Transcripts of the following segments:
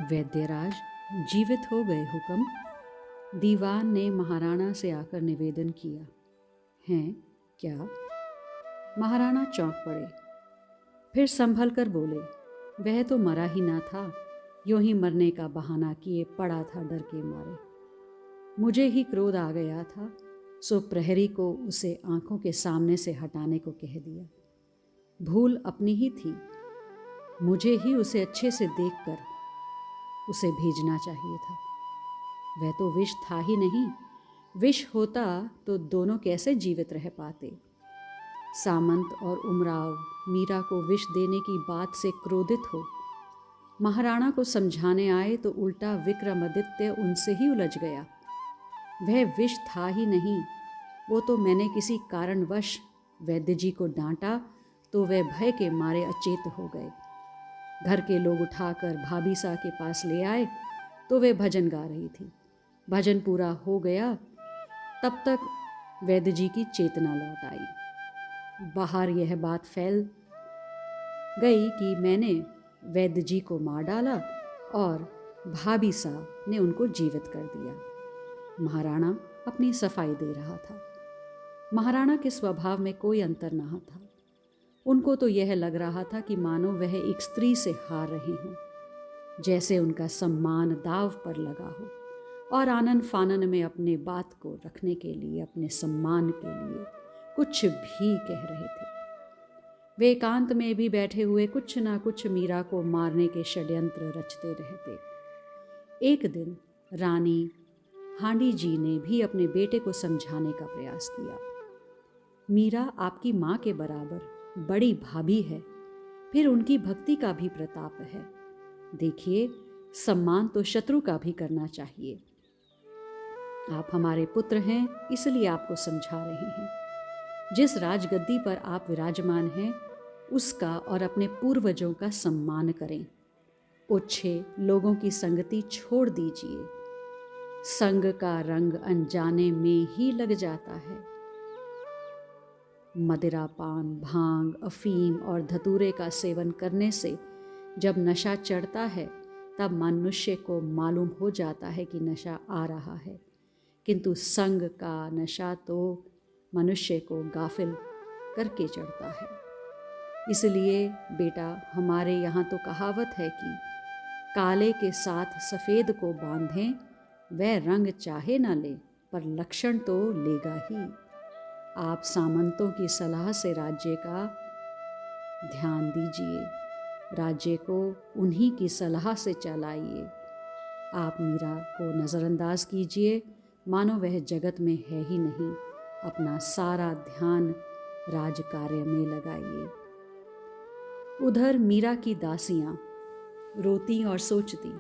वैद्यराज जीवित हो गए हुक्म। दीवान ने महाराणा से आकर निवेदन किया। हैं क्या? महाराणा चौंक पड़े, फिर संभल कर बोले, वह तो मरा ही ना था, यूं ही मरने का बहाना किए पड़ा था डर के मारे। मुझे ही क्रोध आ गया था, सो प्रहरी को उसे आंखों के सामने से हटाने को कह दिया। भूल अपनी ही थी, मुझे ही उसे अच्छे से देखकर उसे भेजना चाहिए था। वह तो विष था ही नहीं, विष होता तो दोनों कैसे जीवित रह पाते। सामंत और उमराव मीरा को विष देने की बात से क्रोधित हो महाराणा को समझाने आए तो उल्टा विक्रमादित्य उनसे ही उलझ गया। वह विष था ही नहीं, वो तो मैंने किसी कारणवश वैद्य जी को डांटा तो वह भय के मारे अचेत हो गए। घर के लोग उठाकर भाभी सा के पास ले आए तो वे भजन गा रही थी। भजन पूरा हो गया तब तक वैद्य जी की चेतना लौट आई। बाहर यह बात फैल गई कि मैंने वैद्य जी को मार डाला और भाभी सा ने उनको जीवित कर दिया। महाराणा अपनी सफाई दे रहा था। महाराणा के स्वभाव में कोई अंतर न था। उनको तो यह लग रहा था कि मानो वह एक स्त्री से हार रहे हों, जैसे उनका सम्मान दाव पर लगा हो, और आनन फानन में अपने बात को रखने के लिए, अपने सम्मान के लिए कुछ भी कह रहे थे। वे एकांत में भी बैठे हुए कुछ ना कुछ मीरा को मारने के षड्यंत्र रचते रहते। एक दिन रानी हांडी जी ने भी अपने बेटे को समझाने का प्रयास किया। मीरा आपकी माँ के बराबर बड़ी भाभी है, फिर उनकी भक्ति का भी प्रताप है। देखिए, सम्मान तो शत्रु का भी करना चाहिए। आप हमारे पुत्र हैं, इसलिए आपको समझा रहे हैं। जिस राजगद्दी पर आप विराजमान हैं, उसका और अपने पूर्वजों का सम्मान करें। ओछे लोगों की संगति छोड़ दीजिए। संग का रंग अनजाने में ही लग जाता है। मदिरा पान, भांग, अफीम और धतूरे का सेवन करने से जब नशा चढ़ता है तब मनुष्य को मालूम हो जाता है कि नशा आ रहा है, किंतु संग का नशा तो मनुष्य को गाफिल करके चढ़ता है। इसलिए बेटा, हमारे यहाँ तो कहावत है कि काले के साथ सफ़ेद को बांधें, वह रंग चाहे न ले पर लक्षण तो लेगा ही। आप सामंतों की सलाह से राज्य का ध्यान दीजिए, राज्य को उन्हीं की सलाह से चलाइए। आप मीरा को नज़रअंदाज कीजिए, मानो वह जगत में है ही नहीं। अपना सारा ध्यान राज कार्य में लगाइए। उधर मीरा की दासियां रोती और सोचती,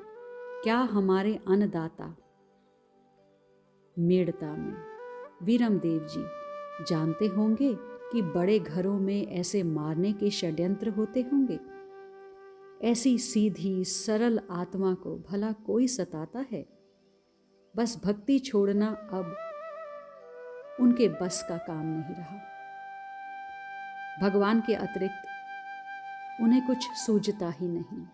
क्या हमारे अन्नदाता मेड़ता में वीरमदेव जी जानते होंगे कि बड़े घरों में ऐसे मारने के षड्यंत्र होते होंगे। ऐसी सीधी सरल आत्मा को भला कोई सताता है? बस भक्ति छोड़ना अब उनके बस का काम नहीं रहा। भगवान के अतिरिक्त उन्हें कुछ सूझता ही नहीं।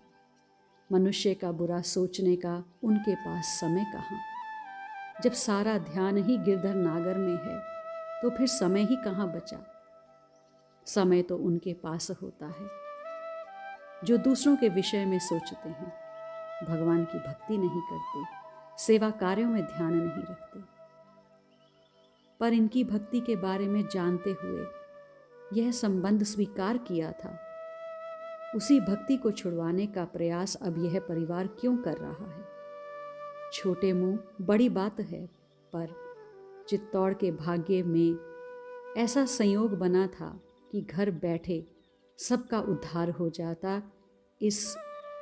मनुष्य का बुरा सोचने का उनके पास समय कहाँ। जब सारा ध्यान ही गिरधर नागर में है तो फिर समय ही कहाँ बचा। समय तो उनके पास होता है जो दूसरों के विषय में सोचते हैं, भगवान की भक्ति नहीं करते, सेवा कार्यों में ध्यान नहीं रखते। पर इनकी भक्ति के बारे में जानते हुए यह संबंध स्वीकार किया था, उसी भक्ति को छुड़वाने का प्रयास अब यह परिवार क्यों कर रहा है? छोटे मुंह बड़ी बात है, पर चित्तौड़ के भाग्य में ऐसा संयोग बना था कि घर बैठे सबका उद्धार हो जाता इस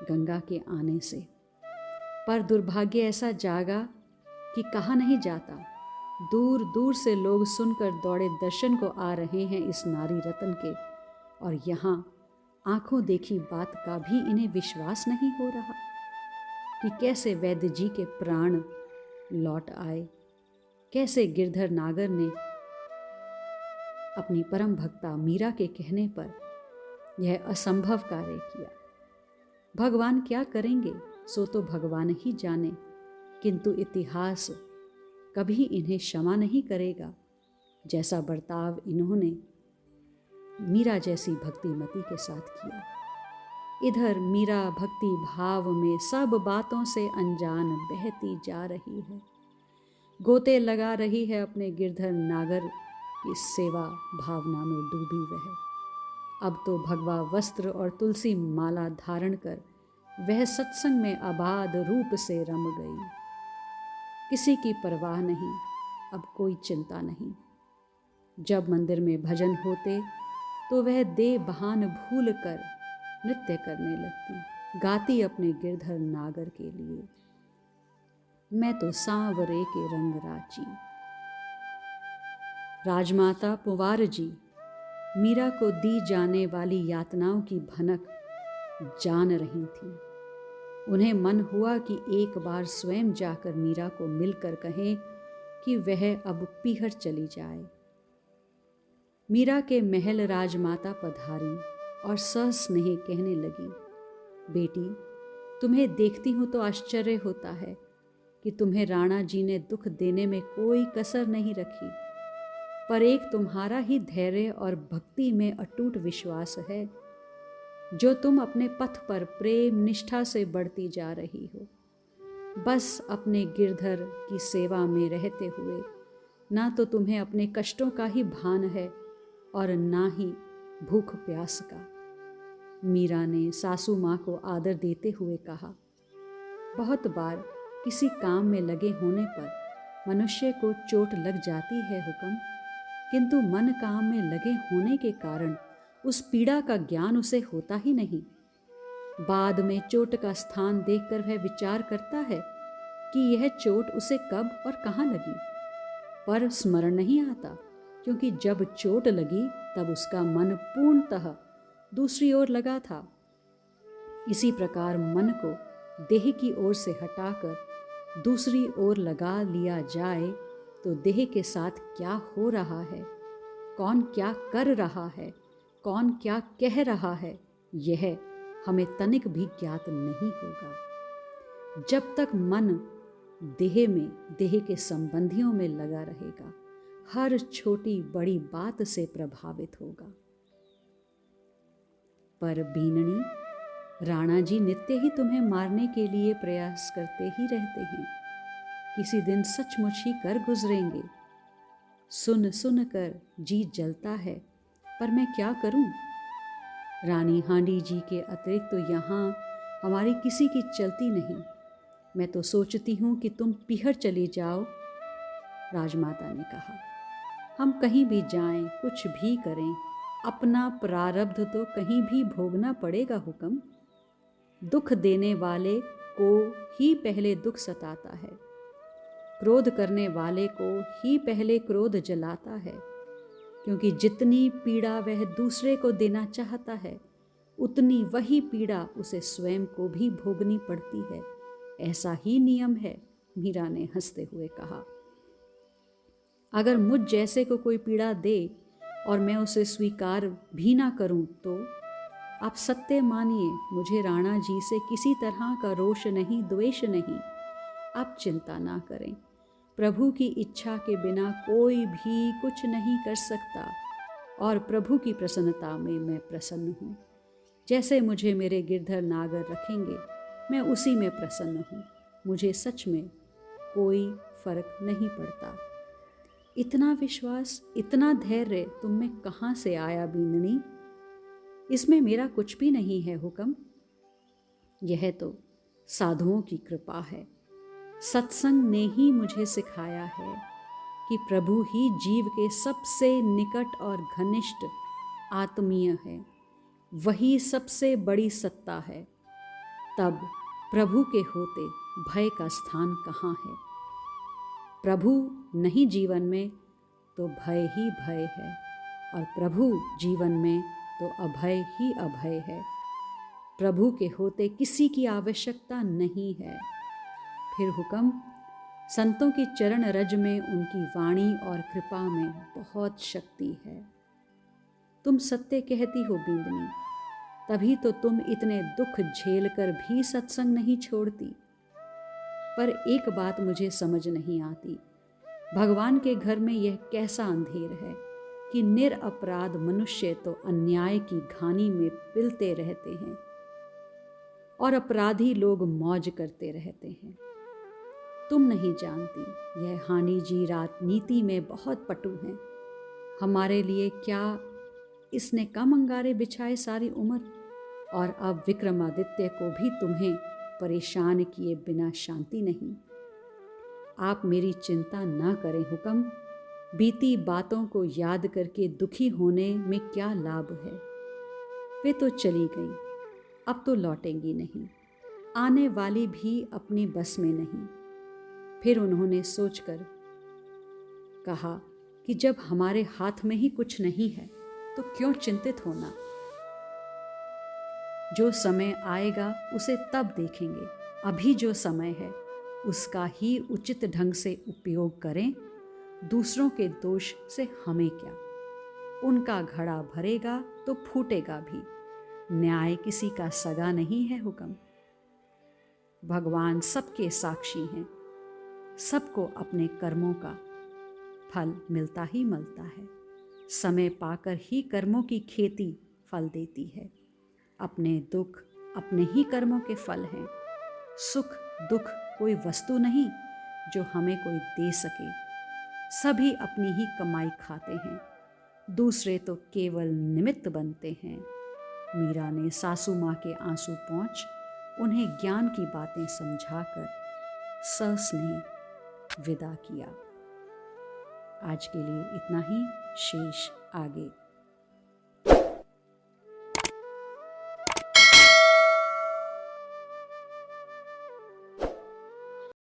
गंगा के आने से। पर दुर्भाग्य ऐसा जागा कि कहा नहीं जाता। दूर दूर से लोग सुनकर दौड़े दर्शन को आ रहे हैं इस नारी रत्न के, और यहाँ आंखों देखी बात का भी इन्हें विश्वास नहीं हो रहा कि कैसे वैद्य जी के प्राण लौट आए, कैसे गिरधर नागर ने अपनी परम भक्ता मीरा के कहने पर यह असंभव कार्य किया। भगवान क्या करेंगे? सो तो भगवान ही जाने, किंतु इतिहास कभी इन्हें क्षमा नहीं करेगा, जैसा बर्ताव इन्होंने मीरा जैसी भक्तिमती के साथ किया। इधर मीरा भक्ति भाव में सब बातों से अनजान बहती जा रही है, गोते लगा रही है अपने गिरधर नागर की सेवा भावना में डूबी वह। अब तो भगवा वस्त्र और तुलसी माला धारण कर वह सत्संग में अबाध रूप से रम गई। किसी की परवाह नहीं, अब कोई चिंता नहीं। जब मंदिर में भजन होते तो वह दे बहान भूल कर नृत्य करने लगती, गाती अपने गिरधर नागर के लिए, मैं तो सांवरे के रंग राची। राजमाता पुवार जी मीरा को दी जाने वाली यातनाओं की भनक जान रही थी। उन्हें मन हुआ कि एक बार स्वयं जाकर मीरा को मिलकर कहें कि वह अब पीहर चली जाए। मीरा के महल राजमाता पधारी और सस्नेह कहने लगी, बेटी, तुम्हें देखती हूँ तो आश्चर्य होता है कि तुम्हें राणा जी ने दुख देने में कोई कसर नहीं रखी, पर एक तुम्हारा ही धैर्य और भक्ति में अटूट विश्वास है, जो तुम अपने पथ पर प्रेम निष्ठा से बढ़ती जा रही हो। बस अपने गिरधर की सेवा में रहते हुए ना तो तुम्हें अपने कष्टों का ही भान है और ना ही भूख प्यास का। मीरा ने सासू माँ को आदर देते हुए कहा, बहुत बार किसी काम में लगे होने पर मनुष्य को चोट लग जाती है हुक्म, किंतु मन काम में लगे होने के कारण उस पीड़ा का ज्ञान उसे होता ही नहीं। बाद में चोट का स्थान देखकर वह विचार करता है कि यह चोट उसे कब और कहाँ लगी, पर स्मरण नहीं आता, क्योंकि जब चोट लगी तब उसका मन पूर्णतः दूसरी ओर लगा था। इसी प्रकार मन को देह की ओर से हटाकर दूसरी ओर लगा लिया जाए तो देह के साथ क्या हो रहा है, कौन क्या कर रहा है, कौन क्या कह रहा है, यह हमें तनिक भी ज्ञात नहीं होगा। जब तक मन देह में, देह के संबंधियों में लगा रहेगा, हर छोटी बड़ी बात से प्रभावित होगा। पर बीननी, राणा जी नित्य ही तुम्हें मारने के लिए प्रयास करते ही रहते हैं, किसी दिन सचमुच ही कर गुजरेंगे। सुन सुन कर जी जलता है, पर मैं क्या करूं? रानी हांडी जी के अतिरिक्त तो यहाँ हमारी किसी की चलती नहीं। मैं तो सोचती हूँ कि तुम पीहर चली जाओ। राजमाता ने कहा, हम कहीं भी जाएं, कुछ भी करें, अपना प्रारब्ध तो कहीं भी भोगना पड़ेगा हुक्म। दुख देने वाले को ही पहले दुख सताता है, क्रोध करने वाले को ही पहले क्रोध जलाता है, क्योंकि जितनी पीड़ा वह दूसरे को देना चाहता है, उतनी वही पीड़ा उसे स्वयं को भी भोगनी पड़ती है। ऐसा ही नियम है। मीरा ने हंसते हुए कहा, अगर मुझ जैसे को कोई पीड़ा दे और मैं उसे स्वीकार भी ना करूं तो आप सत्य मानिए, मुझे राणा जी से किसी तरह का रोष नहीं, द्वेष नहीं। आप चिंता ना करें, प्रभु की इच्छा के बिना कोई भी कुछ नहीं कर सकता, और प्रभु की प्रसन्नता में मैं प्रसन्न हूँ। जैसे मुझे मेरे गिरधर नागर रखेंगे, मैं उसी में प्रसन्न हूँ। मुझे सच में कोई फर्क नहीं पड़ता। इतना विश्वास, इतना धैर्य तुम में कहाँ से आया बीननी? इसमें मेरा कुछ भी नहीं है हुक्म। यह तो साधुओं की कृपा है। सत्संग ने ही मुझे सिखाया है कि प्रभु ही जीव के सबसे निकट और घनिष्ठ आत्मीय है, वही सबसे बड़ी सत्ता है। तब प्रभु के होते भय का स्थान कहाँ है? प्रभु नहीं जीवन में तो भय ही भय है, और प्रभु जीवन में तो अभय ही अभय है। प्रभु के होते किसी की आवश्यकता नहीं है। फिर हुक्म, संतों की चरण रज में, उनकी वाणी और कृपा में बहुत शक्ति है। तुम सत्य कहती हो बींदनी। तभी तो तुम इतने दुख झेल कर भी सत्संग नहीं छोड़ती। पर एक बात मुझे समझ नहीं आती, भगवान के घर में यह कैसा अंधेर है कि निरपराध मनुष्य तो अन्याय की घानी में पिलते रहते हैं और अपराधी लोग मौज करते रहते हैं। तुम नहीं जानती, यह हानि जी राजनीति में बहुत पटु हैं। हमारे लिए क्या इसने कम अंगारे बिछाए सारी उम्र, और अब विक्रमादित्य को भी तुम्हें परेशान किए बिना शांति नहीं। आप मेरी चिंता ना करें हुक्म, बीती बातों को याद करके दुखी होने में क्या लाभ है। वे तो चली गईं, अब तो लौटेंगी नहीं, आने वाली भी अपनी बस में नहीं। फिर उन्होंने सोचकर कहा कि जब हमारे हाथ में ही कुछ नहीं है तो क्यों चिंतित होना। जो समय आएगा उसे तब देखेंगे, अभी जो समय है उसका ही उचित ढंग से उपयोग करें। दूसरों के दोष से हमें क्या, उनका घड़ा भरेगा तो फूटेगा भी। न्याय किसी का सगा नहीं है हुक्म। भगवान सबके साक्षी हैं, सबको अपने कर्मों का फल मिलता ही मिलता है। समय पाकर ही कर्मों की खेती फल देती है। अपने दुख अपने ही कर्मों के फल हैं। सुख दुख कोई वस्तु नहीं जो हमें कोई दे सके। सभी अपनी ही कमाई खाते हैं, दूसरे तो केवल निमित्त बनते हैं। मीरा ने सासू माँ के आंसू पोंछ उन्हें ज्ञान की बातें समझाकर सस्नेह विदा किया। आज के लिए इतना ही, शेष आगे।